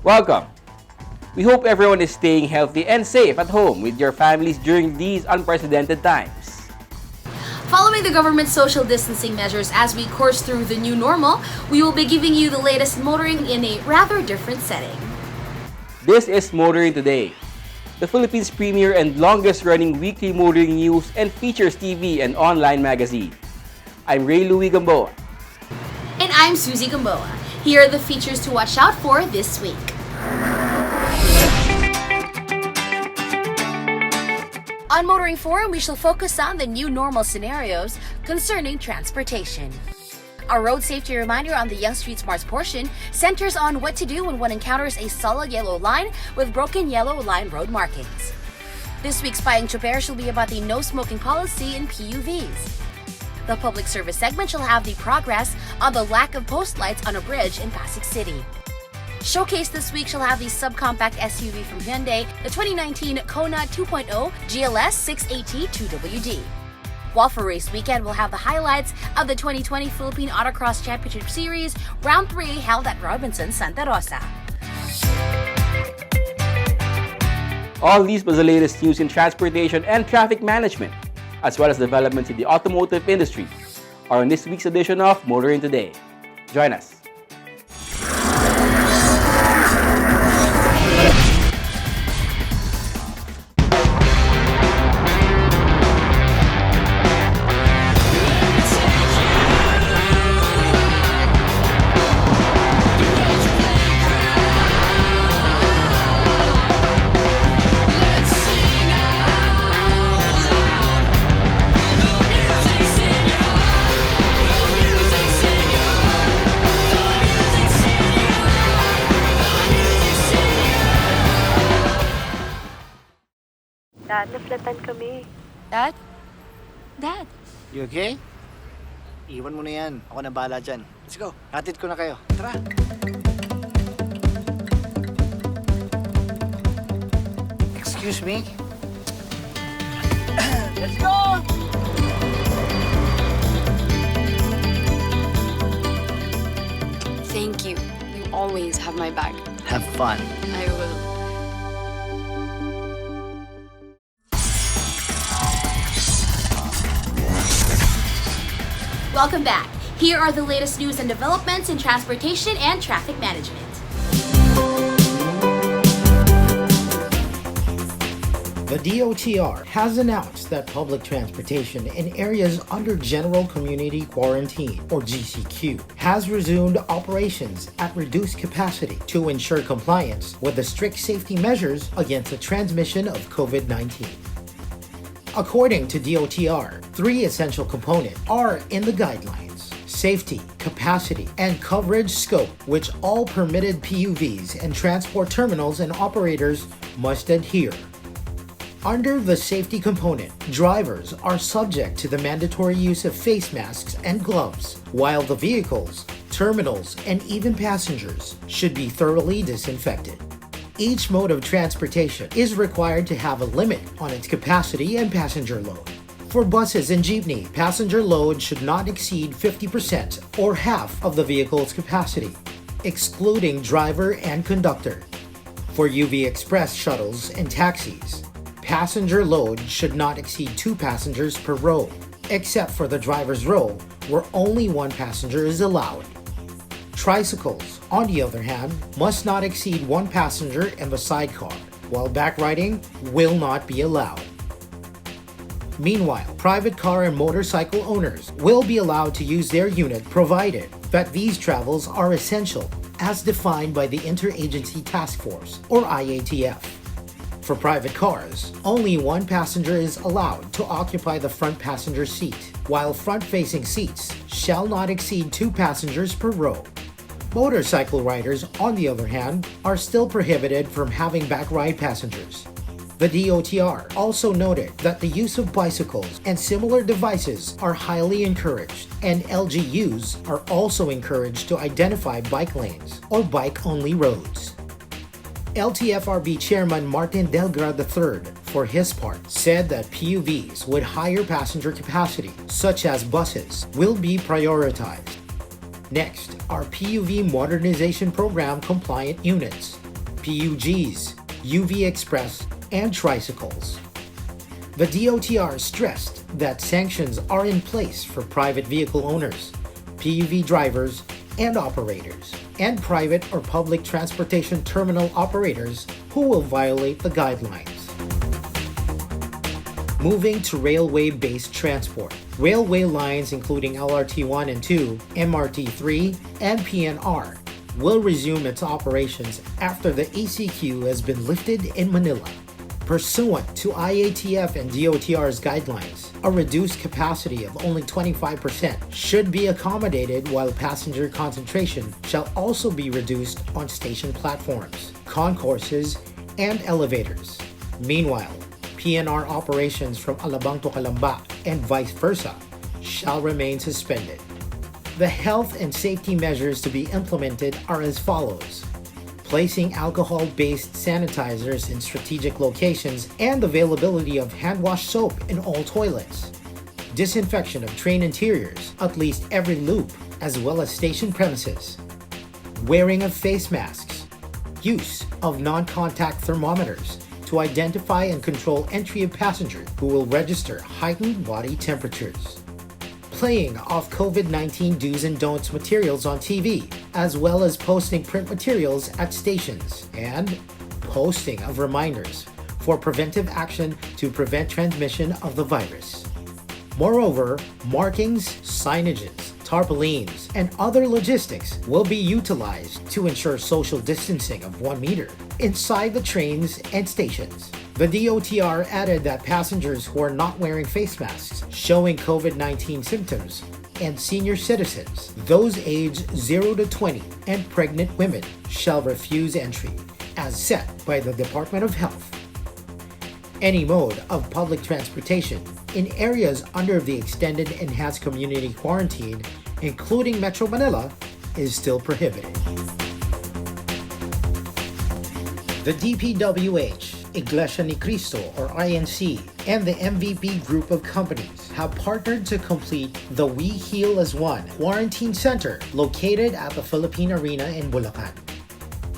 Welcome! We hope everyone is staying healthy and safe at home with your families during these unprecedented times. Following the government's social distancing measures as we course through the new normal, we will be giving you the latest motoring in a rather different setting. This is Motoring Today, the Philippines' premier and longest-running weekly motoring news and features TV and online magazine. I'm Ray Louie Gamboa. And I'm Susie Gamboa. Here are the features to watch out for this week. On Motoring Forum, we shall focus on the new normal scenarios concerning transportation. Our road safety reminder on the Young Street Smarts portion centers on what to do when one encounters a solid yellow line with broken yellow line road markings. This week's Paying Chuper shall be about the no smoking policy in PUVs. The public service segment shall have the progress on the lack of post lights on a bridge in Pasig City. Showcase this week shall have the subcompact SUV from Hyundai, the 2019 Kona 2.0 GLS 680 2WD. While for race weekend, we'll have the highlights of the 2020 Philippine Autocross Championship Series Round 3 held at Robinson, Santa Rosa. All these was the latest news in transportation and traffic management, as well as developments in the automotive industry, are in this week's edition of Motoring Today. Join us. Dad, naflatan kami. Dad? Dad? You okay? Iwan mo na yan. Ako na bahala dyan. Let's go. Hatid ko na kayo. Tara. Excuse me? Let's go! Thank you. You always have my back. Have fun. I will. Welcome back. Here are the latest news and developments in transportation and traffic management. The DOTR has announced that public transportation in areas under General Community Quarantine, or GCQ, has resumed operations at reduced capacity to ensure compliance with the strict safety measures against the transmission of COVID-19. According to DOTR, 3 essential components are in the guidelines: safety, capacity, and coverage scope, which all permitted PUVs and transport terminals and operators must adhere. Under the safety component, drivers are subject to the mandatory use of face masks and gloves, while the vehicles, terminals, and even passengers should be thoroughly disinfected. Each mode of transportation is required to have a limit on its capacity and passenger load. For buses and jeepney, passenger load should not exceed 50% or half of the vehicle's capacity, excluding driver and conductor. For UV Express shuttles and taxis, passenger load should not exceed 2 passengers per row, except for the driver's row, where only 1 passenger is allowed. Tricycles, on the other hand, must not exceed 1 passenger in the sidecar, while backriding will not be allowed. Meanwhile, private car and motorcycle owners will be allowed to use their unit provided that these travels are essential as defined by the Interagency Task Force, or IATF. For private cars, only one passenger is allowed to occupy the front passenger seat, while front-facing seats shall not exceed 2 passengers per row. Motorcycle riders, on the other hand, are still prohibited from having back ride passengers. The DOTR also noted that the use of bicycles and similar devices are highly encouraged, and LGUs are also encouraged to identify bike lanes or bike-only roads. LTFRB Chairman Martin Delgado III, for his part, said that PUVs with higher passenger capacity, such as buses, will be prioritized. Next are PUV Modernization Program compliant units, PUGs, UV Express, and tricycles. The DOTR stressed that sanctions are in place for private vehicle owners, PUV drivers and operators, and private or public transportation terminal operators who will violate the guidelines. Moving to railway-based transport. Railway lines including LRT 1 and 2, MRT 3, and PNR will resume its operations after the ECQ has been lifted in Manila. Pursuant to IATF and DOTR's guidelines, a reduced capacity of only 25% should be accommodated, while passenger concentration shall also be reduced on station platforms, concourses, and elevators. Meanwhile, PNR operations from Alabang to Calamba and vice versa shall remain suspended. The health and safety measures to be implemented are as follows: placing alcohol-based sanitizers in strategic locations and availability of hand-wash soap in all toilets, disinfection of train interiors at least every loop as well as station premises, wearing of face masks, use of non-contact thermometers to identify and control entry of passengers who will register heightened body temperatures, playing off COVID-19 do's and don'ts materials on TV, as well as posting print materials at stations, and posting of reminders for preventive action to prevent transmission of the virus. Moreover, markings, signages, tarpaulins, and other logistics will be utilized to ensure social distancing of 1 meter inside the trains and stations. The DOTR added that passengers who are not wearing face masks showing COVID-19 symptoms, and senior citizens, those aged 0 to 20, and pregnant women shall refuse entry, as set by the Department of Health. Any mode of public transportation in areas under the extended enhanced community quarantine, including Metro Manila, is still prohibited. The DPWH, Iglesia Ni Cristo or INC, and the MVP group of companies have partnered to complete the We Heal as One quarantine center located at the Philippine Arena in Bulacan.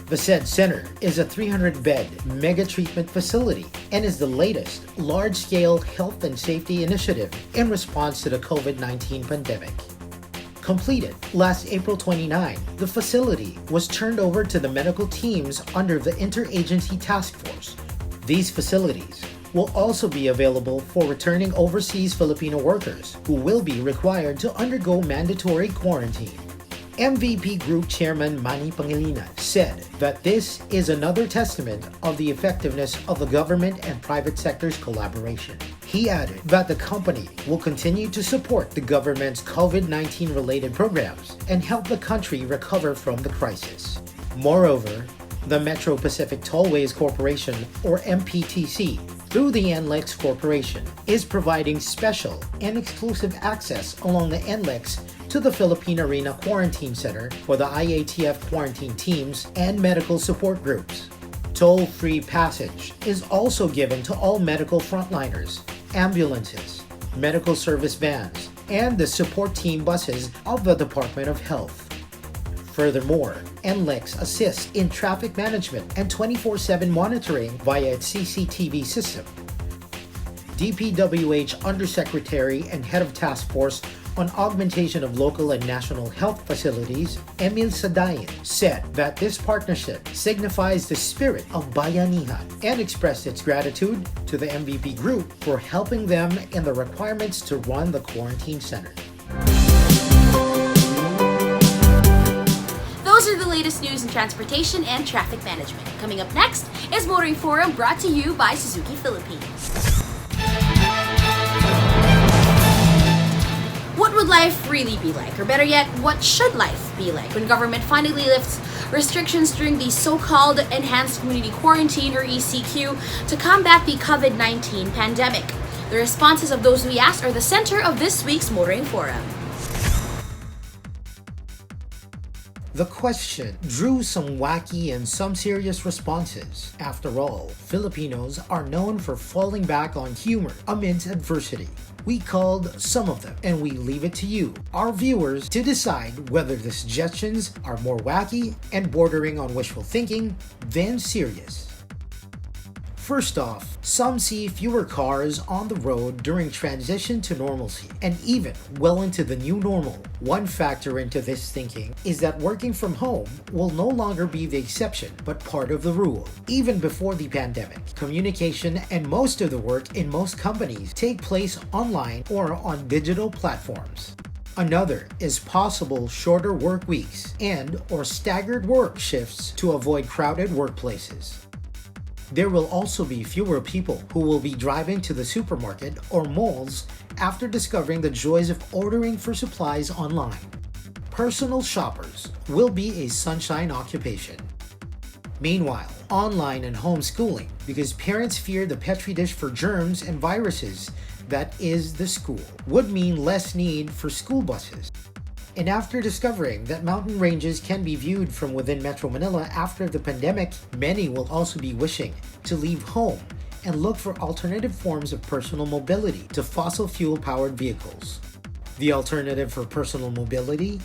The said center is a 300-bed mega treatment facility and is the latest large-scale health and safety initiative in response to the COVID-19 pandemic. Completed last April 29, the facility was turned over to the medical teams under the Interagency Task Force. These facilities will also be available for returning overseas Filipino workers who will be required to undergo mandatory quarantine. MVP Group Chairman Manny Pangilinan said that this is another testament of the effectiveness of the government and private sector's collaboration. He added that the company will continue to support the government's COVID-19 related programs and help the country recover from the crisis. Moreover, the Metro Pacific Tollways Corporation, or MPTC, through the NLEX Corporation, is providing special and exclusive access along the NLEX to the Philippine Arena Quarantine Center for the IATF quarantine teams and medical support groups. Toll-free passage is also given to all medical frontliners, ambulances, medical service vans, and the support team buses of the Department of Health. Furthermore, NLEX assists in traffic management and 24/7 monitoring via its CCTV system. DPWH Undersecretary and Head of Task Force on Augmentation of Local and National Health Facilities, Emil Sadayan, said that this partnership signifies the spirit of bayanihan and expressed its gratitude to the MVP Group for helping them in the requirements to run the quarantine center. Those are are the latest news in transportation and traffic management. Coming up next is Motoring Forum, brought to you by Suzuki Philippines. What would life really be like? Or better yet, what should life be like when government finally lifts restrictions during the so-called Enhanced Community Quarantine, or ECQ, to combat the COVID-19 pandemic? The responses of those we asked are the center of this week's Motoring Forum. The question drew some wacky and some serious responses. After all, Filipinos are known for falling back on humor amidst adversity. We called some of them, and we leave it to you, our viewers, to decide whether the suggestions are more wacky and bordering on wishful thinking than serious. First off, some see fewer cars on the road during transition to normalcy, and even well into the new normal. One factor into this thinking is that working from home will no longer be the exception, but part of the rule. Even before the pandemic, communication and most of the work in most companies take place online or on digital platforms. Another is possible shorter work weeks and or staggered work shifts to avoid crowded workplaces. There will also be fewer people who will be driving to the supermarket or malls after discovering the joys of ordering for supplies online. Personal shoppers will be a sunshine occupation. Meanwhile, online and homeschooling, because parents fear the petri dish for germs and viruses that is the school, would mean less need for school buses. And after discovering that mountain ranges can be viewed from within Metro Manila after the pandemic, many will also be wishing to leave home and look for alternative forms of personal mobility to fossil fuel-powered vehicles. The alternative for personal mobility?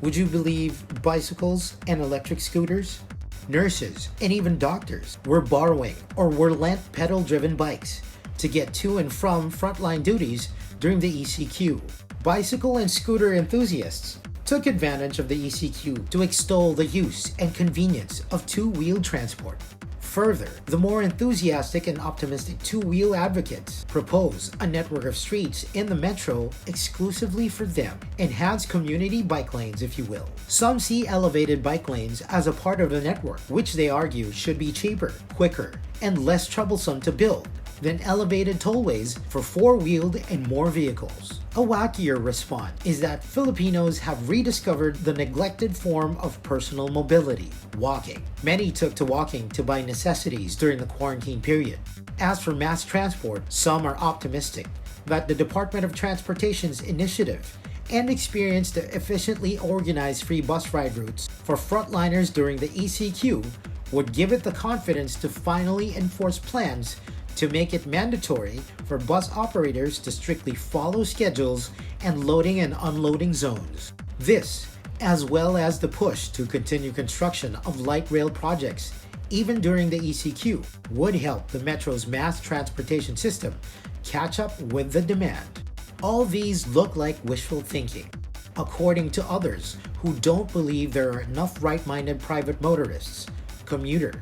Would you believe bicycles and electric scooters? Nurses and even doctors were borrowing or were lent pedal-driven bikes to get to and from frontline duties during the ECQ. Bicycle and scooter enthusiasts took advantage of the ECQ to extol the use and convenience of two-wheeled transport. Further, the more enthusiastic and optimistic two-wheel advocates propose a network of streets in the metro exclusively for them, enhanced community bike lanes, if you will. Some see elevated bike lanes as a part of the network, which they argue should be cheaper, quicker, and less troublesome to build than elevated tollways for four-wheeled and more vehicles. A wackier response is that Filipinos have rediscovered the neglected form of personal mobility, walking. Many took to walking to buy necessities during the quarantine period. As for mass transport, some are optimistic that the Department of Transportation's initiative and experience to efficiently organize free bus ride routes for frontliners during the ECQ would give it the confidence to finally enforce plans to make it mandatory for bus operators to strictly follow schedules and loading and unloading zones. This, as well as the push to continue construction of light rail projects even during the ECQ, would help the Metro's mass transportation system catch up with the demand. All these look like wishful thinking, according to others who don't believe there are enough right-minded private motorists, commuter,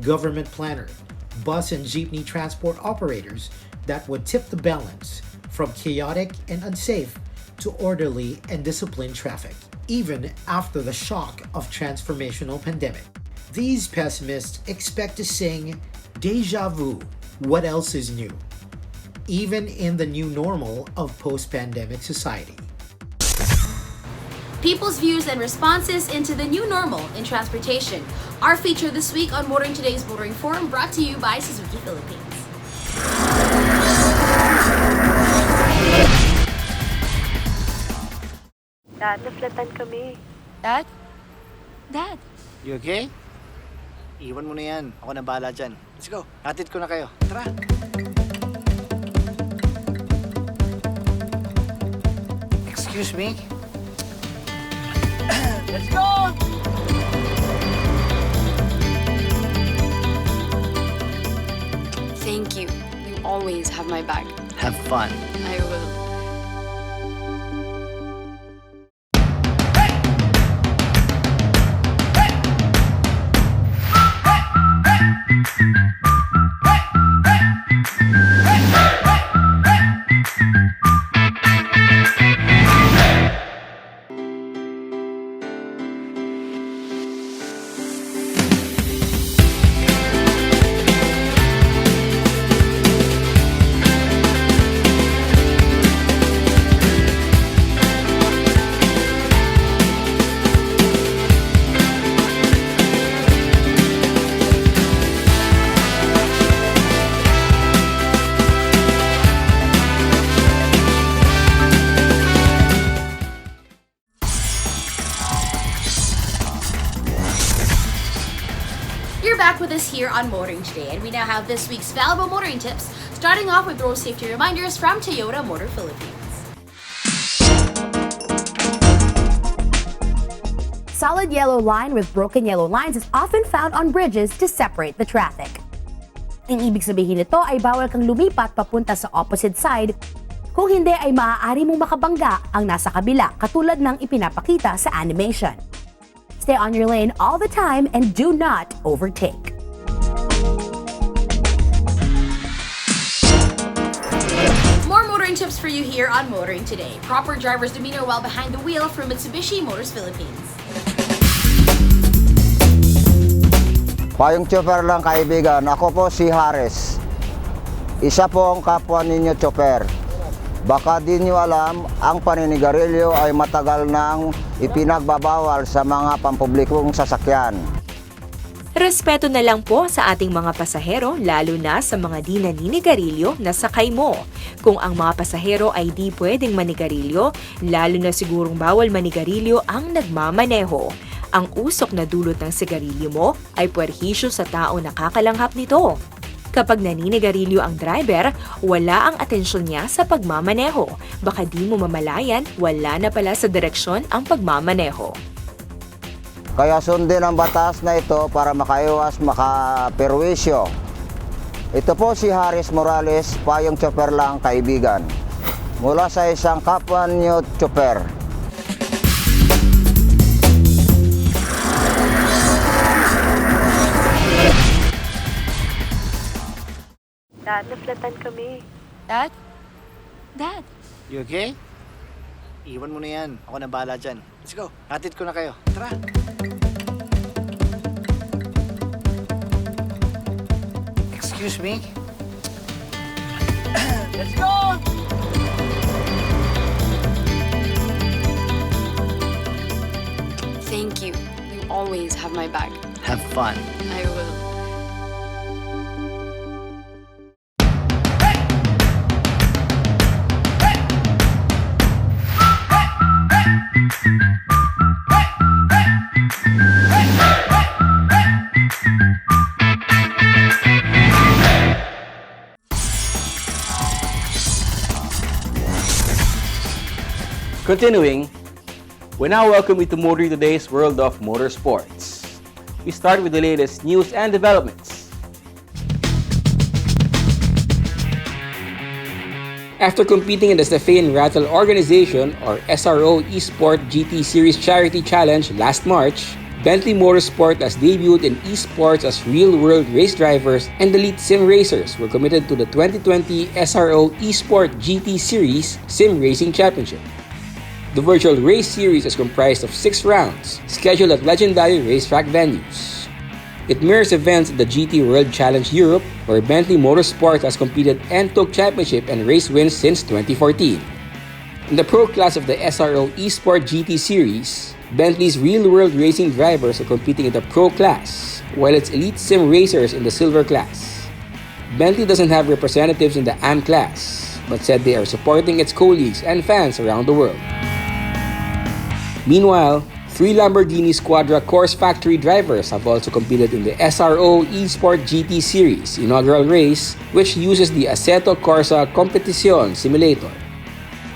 government planner, bus and jeepney transport operators that would tip the balance from chaotic and unsafe to orderly and disciplined traffic, even after the shock of transformational pandemic. These pessimists expect to sing deja vu, what else is new, even in the new normal of post-pandemic society. People's views and responses into the new normal in transportation. Our feature this week on Motoring Today's Motoring Forum, brought to you by Suzuki Philippines. Dad, naflatan kami. Dad? Dad? You okay? Iwan mo na yan. Ako na bahala dyan. Let's go. Hatid ko na kayo. Tara. Excuse me? Let's go! Thank you. You always have my back. Have fun. I will. back with us here on Motoring Today, and we now have this week's valuable motoring tips, starting off with road safety reminders from Toyota Motor Philippines. Solid yellow line with broken yellow lines is often found on bridges to separate the traffic. Ang ibig sabihin nito ay bawal kang lumipat papunta sa opposite side, kung hindi ay maaari mong makabangga ang nasa kabila katulad ng ipinapakita sa animation. Stay on your lane all the time and do not overtake. More motoring tips for you here on Motoring Today. Proper driver's demeanor while behind the wheel from Mitsubishi Motors Philippines. Payong chopper lang kaibigan, ako po si Hares. Isa po ang kapwa ninyo chopper. Baka di nyo alam, ang paninigarilyo ay matagal nang ipinagbabawal sa mga pampublikong sasakyan. Respeto na lang po sa ating mga pasahero, lalo na sa mga di naninigarilyo na sakay mo. Kung ang mga pasahero ay di pwedeng manigarilyo, lalo na sigurong bawal manigarilyo ang nagmamaneho. Ang usok na dulot ng sigarilyo mo ay puwerhisyo sa taong nakakalanghap nito. Kapag naninigarilyo ang driver, wala ang atensyon niya sa pagmamaneho. Baka di mo mamalayan, wala na pala sa direksyon ang pagmamaneho. Kaya sundin ang batas na ito para makaiwas makaperwisyo. Ito po si Haris Morales, payong chopper lang kaibigan. Mula sa isang kapwa niyo chopper. Dad, naplatan kami. Dad? Dad? You okay? Iwan mo na yan. Ako na bahala dyan. Let's go. Hatid ko na kayo. Tara. Excuse me? Let's go! Thank you. You always have my back. Have fun. I will. Continuing, we now welcome you to Motoring Today's world of motorsports. We start with the latest news and developments. After competing in the Stefan Rattle Organization or SRO Esport GT Series Charity Challenge last March, Bentley Motorsport has debuted in esports as real-world race drivers, and elite sim racers were committed to the 2020 SRO Esport GT Series Sim Racing Championship. The virtual race series is comprised of 6 rounds, scheduled at legendary racetrack venues. It mirrors events at the GT World Challenge Europe, where Bentley Motorsport has competed and took championship and race wins since 2014. In the pro class of the SRO Esport GT Series, Bentley's real-world racing drivers are competing in the pro class, while its elite sim racers in the silver class. Bentley doesn't have representatives in the AM class, but said they are supporting its colleagues and fans around the world. Meanwhile, 3 Lamborghini Squadra Course Factory drivers have also competed in the SRO Esport GT Series inaugural race, which uses the Assetto Corsa Competizione Simulator.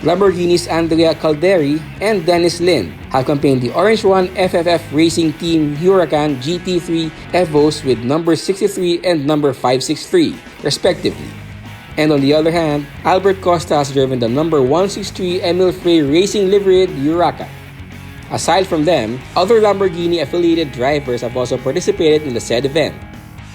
Lamborghini's Andrea Calderi and Dennis Lin have campaigned the Orange One FFF Racing Team Huracan GT3 Evos with number 63 and number 563, respectively. And on the other hand, Albert Costa has driven the number 163 Emil Frey Racing liveried Huracan. Aside from them, other Lamborghini-affiliated drivers have also participated in the said event.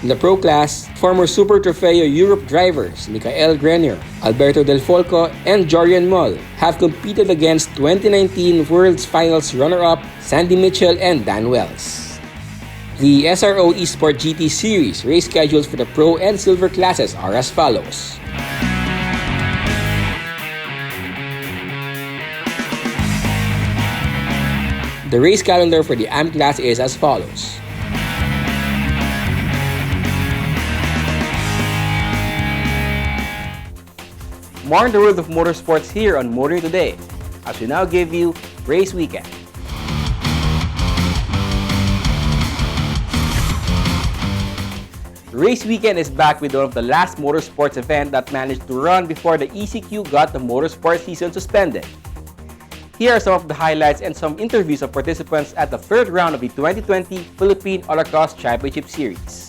In the pro class, former Super Trofeo Europe drivers Mikael Grenier, Alberto Del Folco, and Jorian Moll have competed against 2019 World's Finals runner-up Sandy Mitchell and Dan Wells. The SRO Esport GT Series race schedules for the pro and silver classes are as follows. The race calendar for the AM class is as follows. More in the world of motorsports here on Motoring Today, as we now give you Race Weekend. Race weekend is back with one of the last motorsports event that managed to run before the ECQ got the motorsport season suspended. Here are some of the highlights and some interviews of participants at the third round of the 2020 Philippine Autocross Championship Series.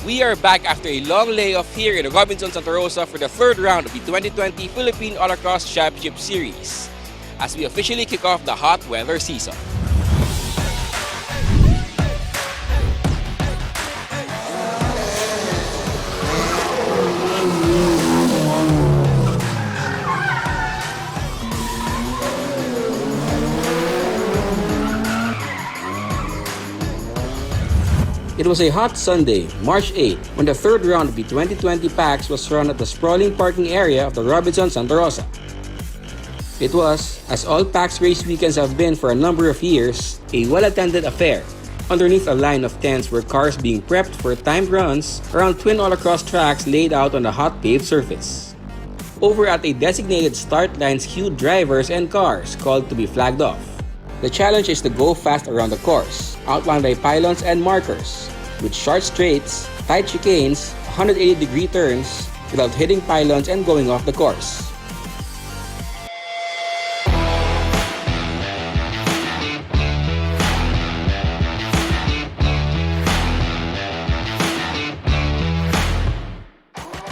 We are back after a long layoff here in Robinson, Santa Rosa for the third round of the 2020 Philippine Autocross Championship Series as we officially kick off the hot weather season. It was a hot Sunday, March 8, when the third round of the 2020 PAX was run at the sprawling parking area of the Robinson Santa Rosa. It was, as all PAX race weekends have been for a number of years, a well-attended affair. Underneath a line of tents were cars being prepped for timed runs around twin autocross tracks laid out on the hot paved surface. Over at a designated start lines queued drivers and cars called to be flagged off. The challenge is to go fast around the course, outlined by pylons and markers, with short straights, tight chicanes, 180-degree turns, without hitting pylons and going off the course.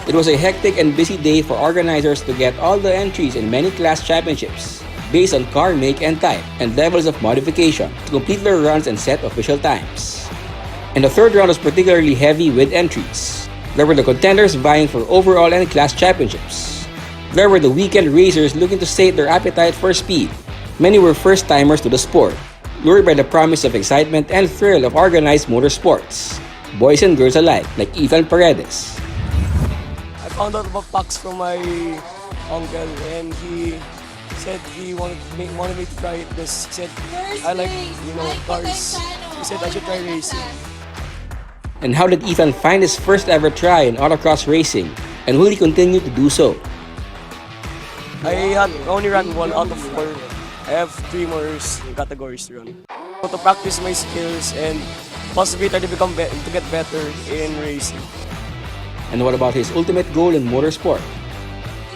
It was a hectic and busy day for organizers to get all the entries in many class championships, based on car make and type and levels of modification to complete their runs and set official times. And the third round was particularly heavy with entries. There were the contenders vying for overall and class championships. There were the weekend racers looking to sate their appetite for speed. Many were first-timers to the sport, lured by the promise of excitement and thrill of organized motorsports. Boys and girls alike, like Ethan Paredes. I found out about PAX from my uncle and he said he wanted me to try this. He said, I like, cars. He said I should try racing. And how did Ethan find his first ever try in autocross racing? And will he continue to do so? I had only run 1 out of 4. I have 3 more categories to run. To practice my skills and possibly try to to get better in racing. And what about his ultimate goal in motorsport?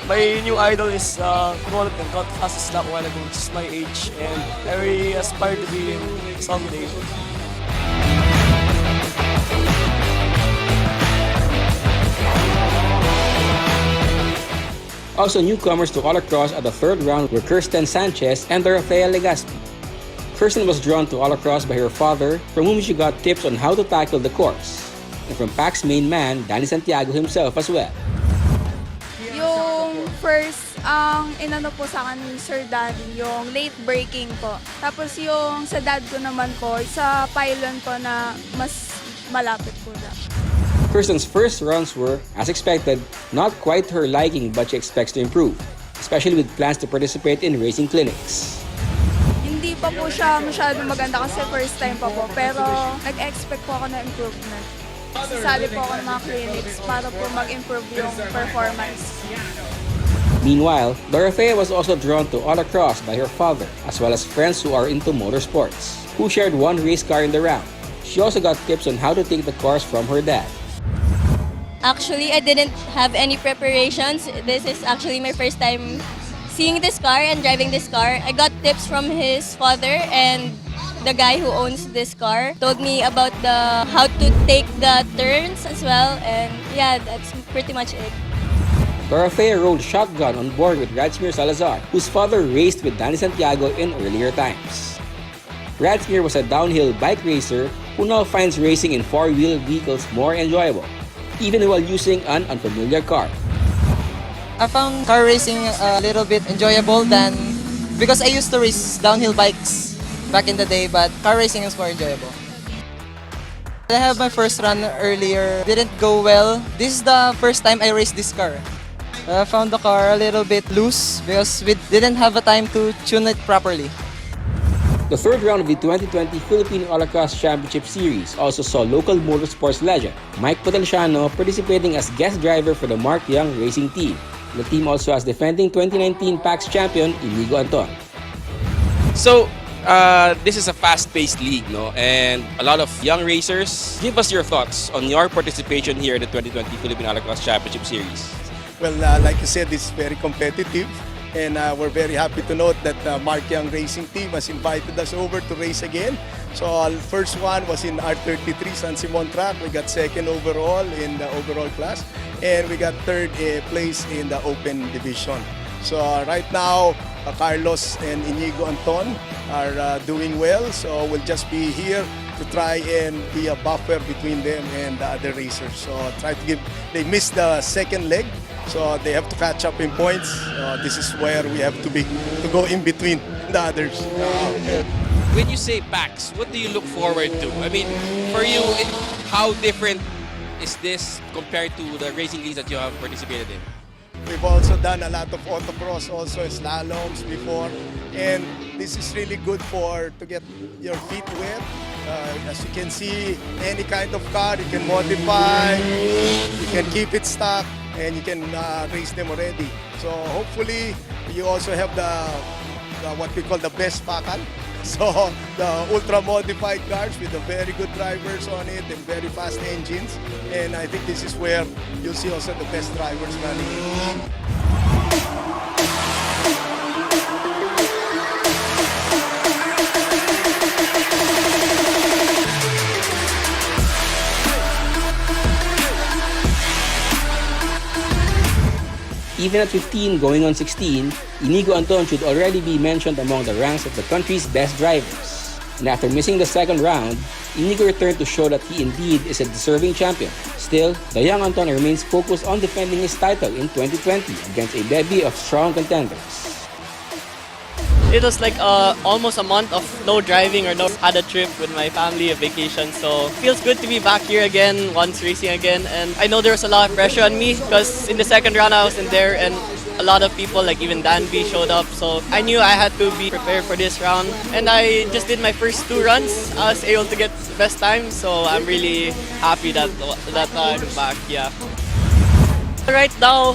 My new idol is Colton, got fastest lap a while ago, which is my age, and I really aspire to be him someday. Also newcomers to autocross at the third round were Kirsten Sanchez and Dorothea Legaspi. Kirsten was drawn to autocross by her father, from whom she got tips on how to tackle the course, and from PAC's main man, Danny Santiago himself as well. Yung first, ang inano po sa akin ni Sir Danny, yung late braking po. Tapos yung sa dad ko naman po, sa pylon po na mas malapit po na. Kirsten's first runs were, as expected, not quite to her liking but she expects to improve, especially with plans to participate in racing clinics. Hindi pa po siya masyadong maganda kasi first time pa po, pero nag-expect po ako na improvement. Sasali po ako ng mga clinics para po mag-improve yung performance. Meanwhile, Dorothea was also drawn to autocross by her father, as well as friends who are into motorsports, who shared one race car in the round. She also got tips on how to take the course from her dad. Actually, I didn't have any preparations. This is actually my first time seeing this car and driving this car. I got tips from his father, and the guy who owns this car told me about how to take the turns as well, and yeah, that's pretty much it. Dorothea rode shotgun on board with Radsmir Salazar, whose father raced with Danny Santiago in earlier times. Radsmir was a downhill bike racer who now finds racing in four-wheel vehicles more enjoyable, even while using an unfamiliar car. I found car racing a little bit enjoyable than, because I used to race downhill bikes back in the day, but car racing is more enjoyable. I have my first run earlier, didn't go well. This is the first time I raced this car. I found the car a little bit loose because we didn't have a time to tune it properly. The third round of the 2020 Philippine Autocross Championship Series also saw local motorsports legend Mike Potenciano participating as guest driver for the Mark Young Racing Team. The team also has defending 2019 PAX champion Inigo Anton. So, this is a fast-paced league, no? And a lot of young racers. Give us your thoughts on your participation here in the 2020 Philippine Autocross Championship Series. Well, like you said, this is very competitive. And we're very happy to note that Mark Young Racing Team has invited us over to race again. So first one was in R33 San Simon track. We got second overall in the overall class. And we got third place in the open division. So right now, Carlos and Inigo Anton are doing well. So we'll just be here to try and be a buffer between them and the other racers. So they missed the second leg. So they have to catch up in points. This is where we have to go in between the others. When you say PAX, what do you look forward to? I mean, for you, how different is this compared to the racing leagues that you have participated in? We've also done a lot of autocross, also slaloms before, and this is really good to get your feet wet. As you can see, any kind of car you can modify, you can keep it stuck, and you can race them already. So hopefully, you also have the what we call the best pakal. So the ultra modified cars with the very good drivers on it and very fast engines. And I think this is where you'll see also the best drivers running. Even at 15 going on 16, Inigo Anton should already be mentioned among the ranks of the country's best drivers. And after missing the second round, Inigo returned to show that he indeed is a deserving champion. Still, the young Anton remains focused on defending his title in 2020 against a bevy of strong contenders. It was like almost a month of no driving or no had a trip with my family, a vacation. So feels good to be back here again, once racing again. And I know there was a lot of pressure on me because in the second round I wasn't there and a lot of people like even Danby showed up. So I knew I had to be prepared for this round. And I just did my first 2 runs. I was able to get the best time. So I'm really happy that I'm back, yeah. Right now,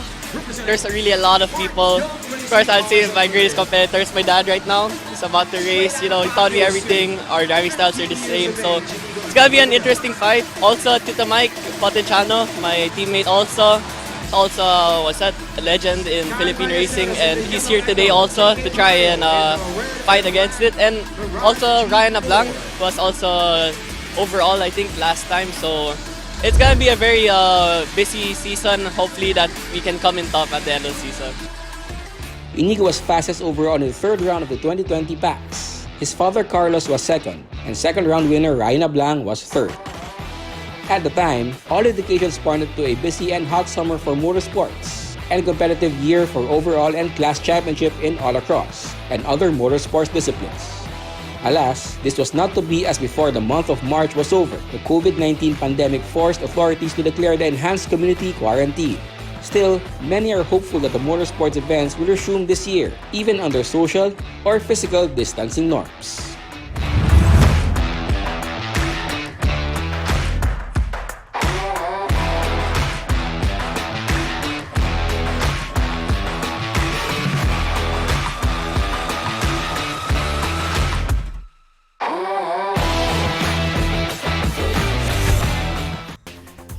there's really a lot of people. Of course, I'd say my greatest competitor is my dad right now. He's about to race, he taught me everything. Our driving styles are the same, so it's gonna be an interesting fight. Also, Tita Mike Potenciano, my teammate also a legend in Philippine racing, and he's here today also to try and fight against it. And also Ryan Ablang was also overall, I think, last time, so it's gonna be a very busy season. Hopefully that we can come in top at the end of the season. Inigo was fastest overall in the third round of the 2020 PAX. His father Carlos was second, and second round winner Ryan Ablang was third. At the time, all indications pointed to a busy and hot summer for motorsports and competitive year for overall and class championship in autocross and other motorsports disciplines. Alas, this was not to be, as before the month of March was over, the COVID-19 pandemic forced authorities to declare the enhanced community quarantine. Still, many are hopeful that the motorsports events will resume this year, even under social or physical distancing norms.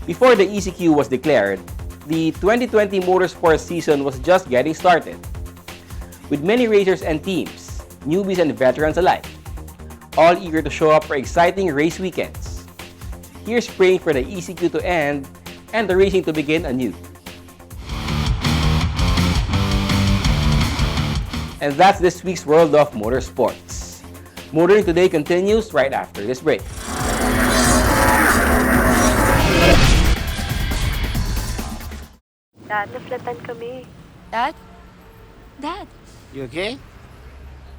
Before the ECQ was declared, the 2020 motorsports season was just getting started, with many racers and teams, newbies and veterans alike, all eager to show up for exciting race weekends. Here's praying for the ECQ to end and the racing to begin anew. And that's this week's World of Motorsports. Motoring Today continues right after this break. Dad, naflatan kami. Dad? Dad? You okay?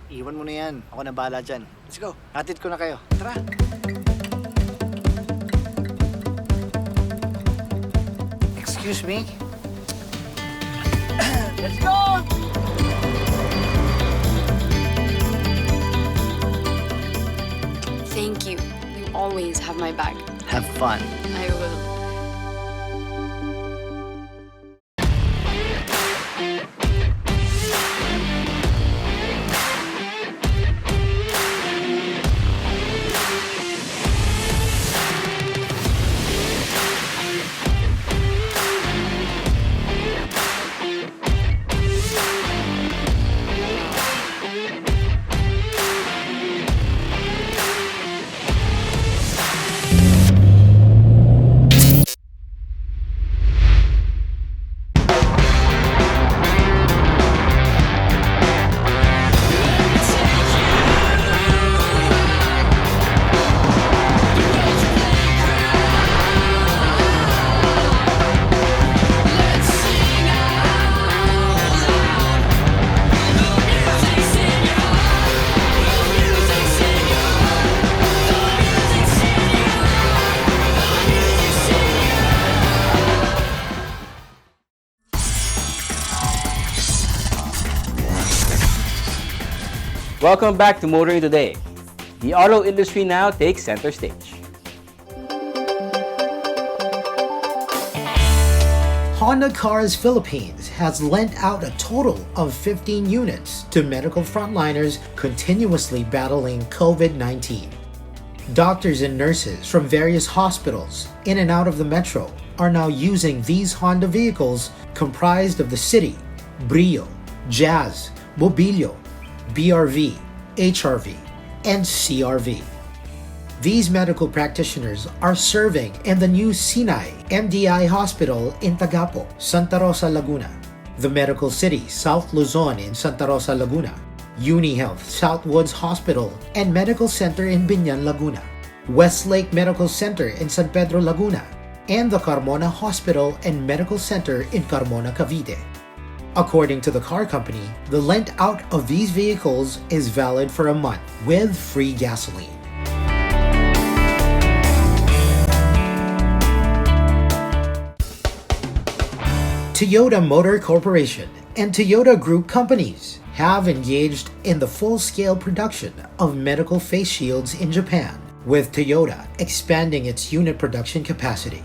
Iwan mo na yan. Ako na bahala dyan. Let's go. Hatid ko na kayo. Tara. Excuse me? Let's go! Thank you. You always have my back. Have fun. I will. Welcome back to Motoring Today. The auto industry now takes center stage. Honda Cars Philippines has lent out a total of 15 units to medical frontliners continuously battling COVID-19. Doctors and nurses from various hospitals in and out of the metro are now using these Honda vehicles comprised of the City, Brio, Jazz, Mobilio, BRV, HRV, and CRV. These medical practitioners are serving in the new Sinai MDI Hospital in Tagapo, Santa Rosa, Laguna, the Medical City South Luzon in Santa Rosa, Laguna, UniHealth Southwoods Hospital and Medical Center in Binyan, Laguna, Westlake Medical Center in San Pedro, Laguna, and the Carmona Hospital and Medical Center in Carmona, Cavite. According to the car company, the lent out of these vehicles is valid for a month with free gasoline. Toyota Motor Corporation and Toyota Group companies have engaged in the full-scale production of medical face shields in Japan, with Toyota expanding its unit production capacity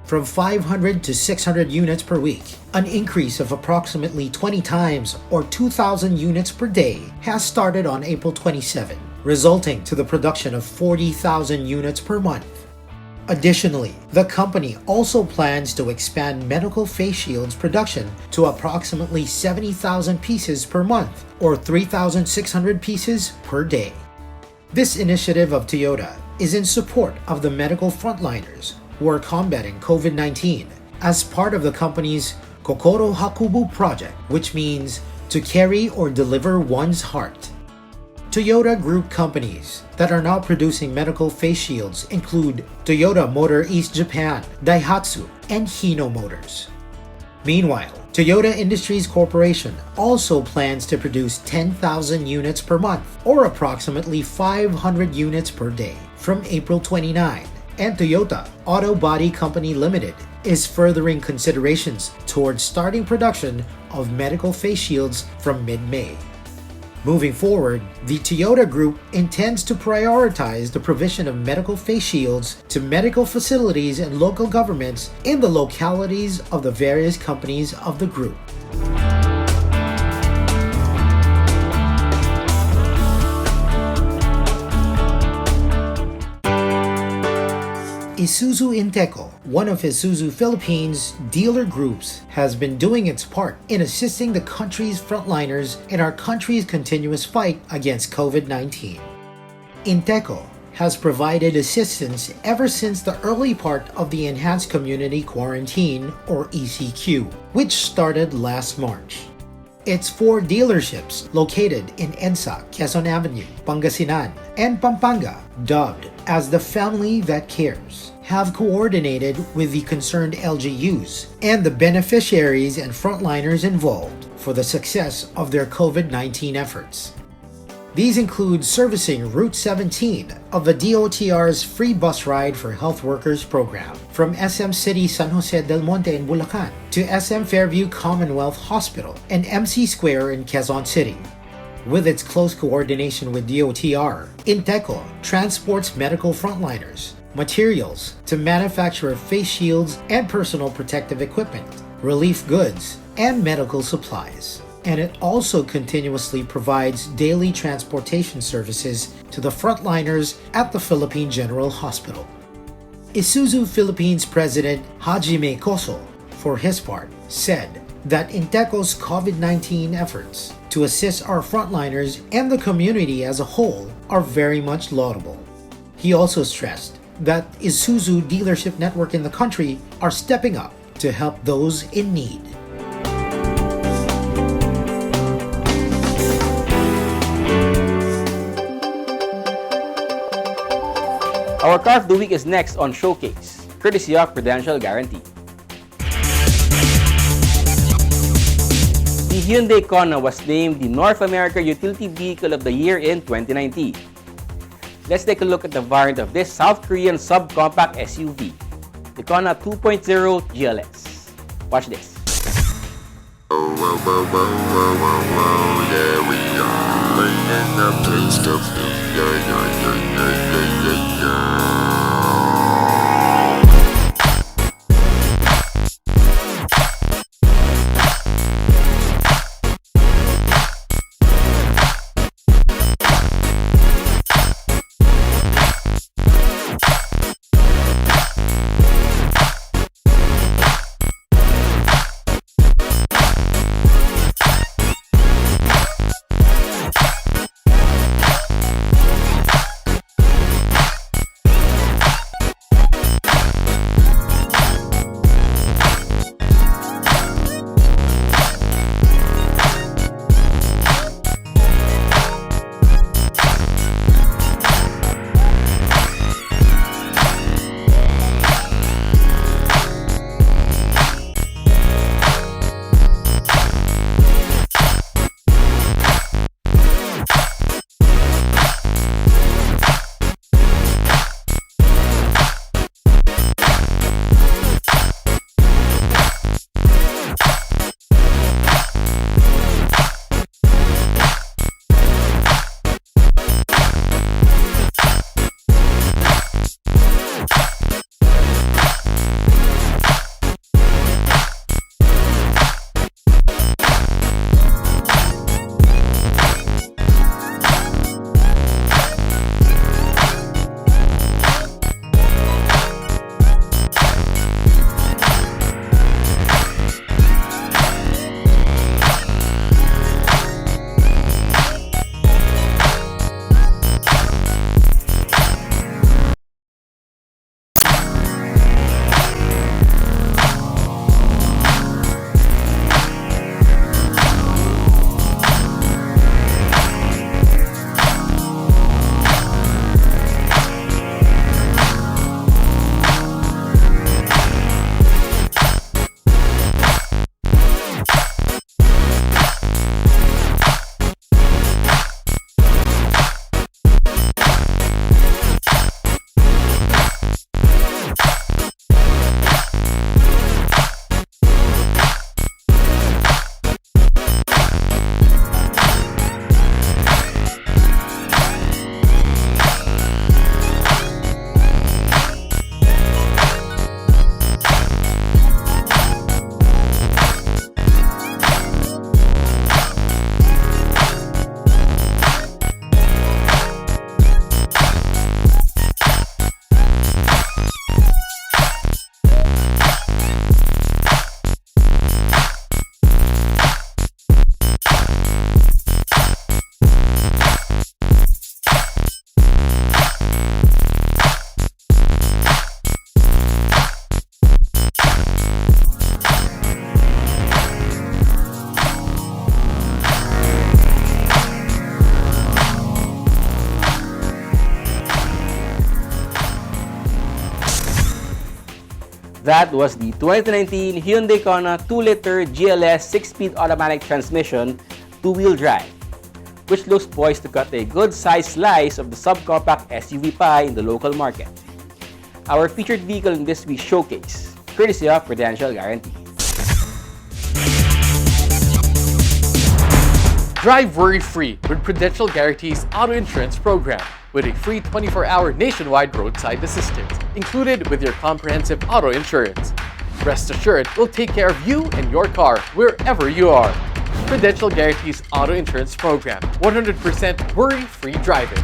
from 500 to 600 units per week. An increase of approximately 20 times or 2,000 units per day has started on April 27, resulting to the production of 40,000 units per month. Additionally, the company also plans to expand medical face shields production to approximately 70,000 pieces per month or 3,600 pieces per day. This initiative of Toyota is in support of the medical frontliners who are combating COVID-19 as part of the company's Kokoro Hakubu project, which means to carry or deliver one's heart. Toyota Group companies that are now producing medical face shields include Toyota Motor East Japan, Daihatsu, and Hino Motors. Meanwhile, Toyota Industries Corporation also plans to produce 10,000 units per month, or approximately 500 units per day, from April 29, and Toyota Auto Body Company Limited is furthering considerations towards starting production of medical face shields from mid-May. Moving forward, the Toyota Group intends to prioritize the provision of medical face shields to medical facilities and local governments in the localities of the various companies of the group. Isuzu Inteco, one of Isuzu Philippines' dealer groups, has been doing its part in assisting the country's frontliners in our country's continuous fight against COVID-19. Inteco has provided assistance ever since the early part of the Enhanced Community Quarantine, or ECQ, which started last March. Its 4 dealerships located in EDSA, Quezon Avenue, Pangasinan, and Pampanga, dubbed as the Family That Cares, have coordinated with the concerned LGUs and the beneficiaries and frontliners involved for the success of their COVID-19 efforts. These include servicing Route 17 of the DOTR's free bus ride for health workers program from SM City San Jose del Monte in Bulacan to SM Fairview Commonwealth Hospital and MC Square in Quezon City. With its close coordination with DOTR, Inteco transports medical frontliners, materials to manufacture face shields and personal protective equipment, relief goods, and medical supplies. And it also continuously provides daily transportation services to the frontliners at the Philippine General Hospital. Isuzu Philippines President Hajime Koso, for his part, said that Inteco's COVID-19 efforts to assist our frontliners and the community as a whole are very much laudable. He also stressed that Isuzu dealership network in the country are stepping up to help those in need. Our Car of the Week is next on Showcase, courtesy of Prudential Guarantee. The Hyundai Kona was named the North America Utility Vehicle of the Year in 2019. Let's take a look at the variant of this South Korean subcompact SUV, the Kona 2.0 GLS. Watch this. Yeah, we are laying up to stuff. That was the 2019 Hyundai Kona 2-liter GLS 6-speed automatic transmission, two-wheel drive. which looks poised to cut a good-sized slice of the subcompact SUV pie in the local market. Our featured vehicle in this week's showcase, courtesy of Prudential Guarantee. Drive worry-free with Prudential Guarantee's auto insurance program with a free 24-hour nationwide roadside assistance included with your comprehensive auto insurance. Rest assured, we'll take care of you and your car wherever you are. Prudential Guarantee's auto insurance program, 100% worry-free driving.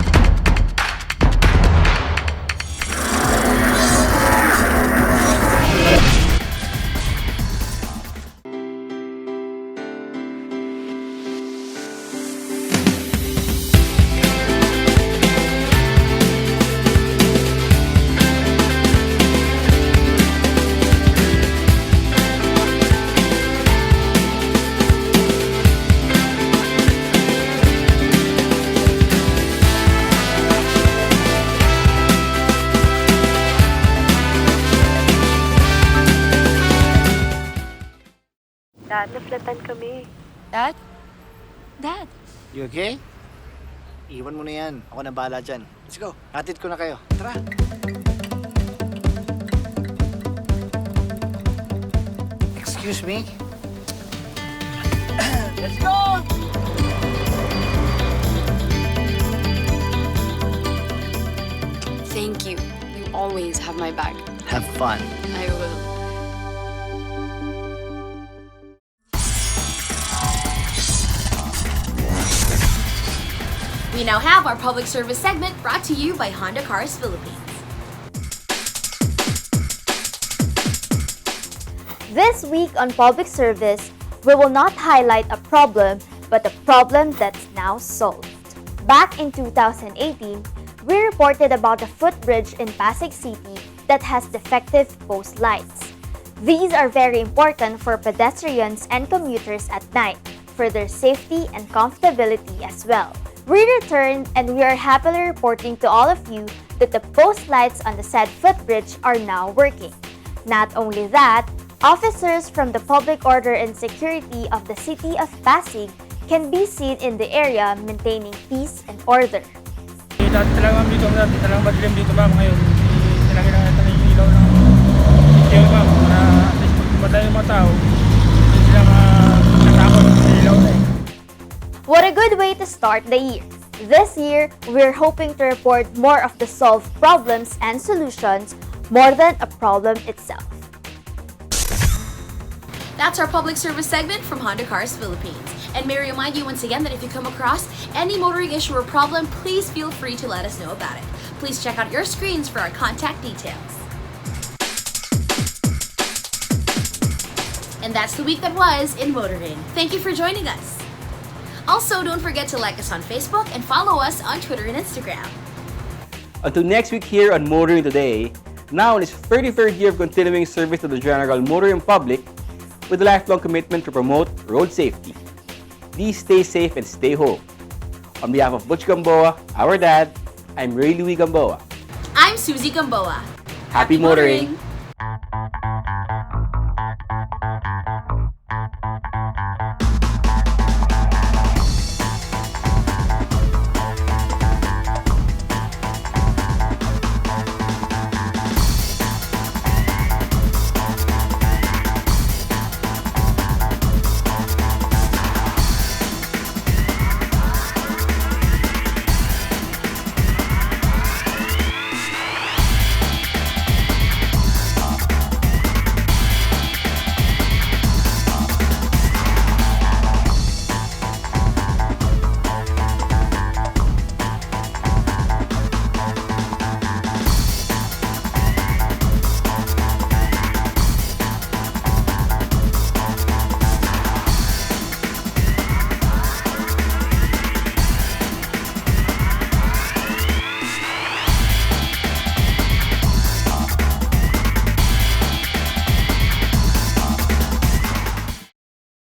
Dad, naflatan kami. Dad? Dad? You okay? Iwan mo na yan. Ako na bahala dyan. Let's go. Hatid ko na kayo. Tara. Excuse me? Let's go! Thank you. You always have my back. Have fun. I will. We now have our public service segment brought to you by Honda Cars Philippines. This week on Public Service, we will not highlight a problem, but a problem that's now solved. Back in 2018, we reported about a footbridge in Pasig City that has defective post lights. These are very important for pedestrians and commuters at night, for their safety and comfortability as well. We returned and we are happily reporting to all of you that the post lights on the said footbridge are now working. Not only that, officers from the Public Order and Security of the City of Pasig can be seen in the area maintaining peace and order. Dati talagang dito, dati talagang madilim dito ma'am ngayon. Talaga na natin yung ilaw ng ilaw ma'am para at least pag dumatay yung mga tao, hindi sila natakot sa ilaw na eh. What a good way to start the year! This year, we're hoping to report more of the solved problems and solutions more than a problem itself. That's our public service segment from Honda Cars Philippines. And may I remind you once again that if you come across any motoring issue or problem, please feel free to let us know about it. Please check out your screens for our contact details. And that's the week that was in motoring. Thank you for joining us. Also, don't forget to like us on Facebook and follow us on Twitter and Instagram. Until next week here on Motoring Today, now in its 33rd year of continuing service to the general motoring public with a lifelong commitment to promote road safety. Please stay safe and stay home. On behalf of Butch Gamboa, our dad, I'm Ray Louie Gamboa. I'm Susie Gamboa. Happy motoring!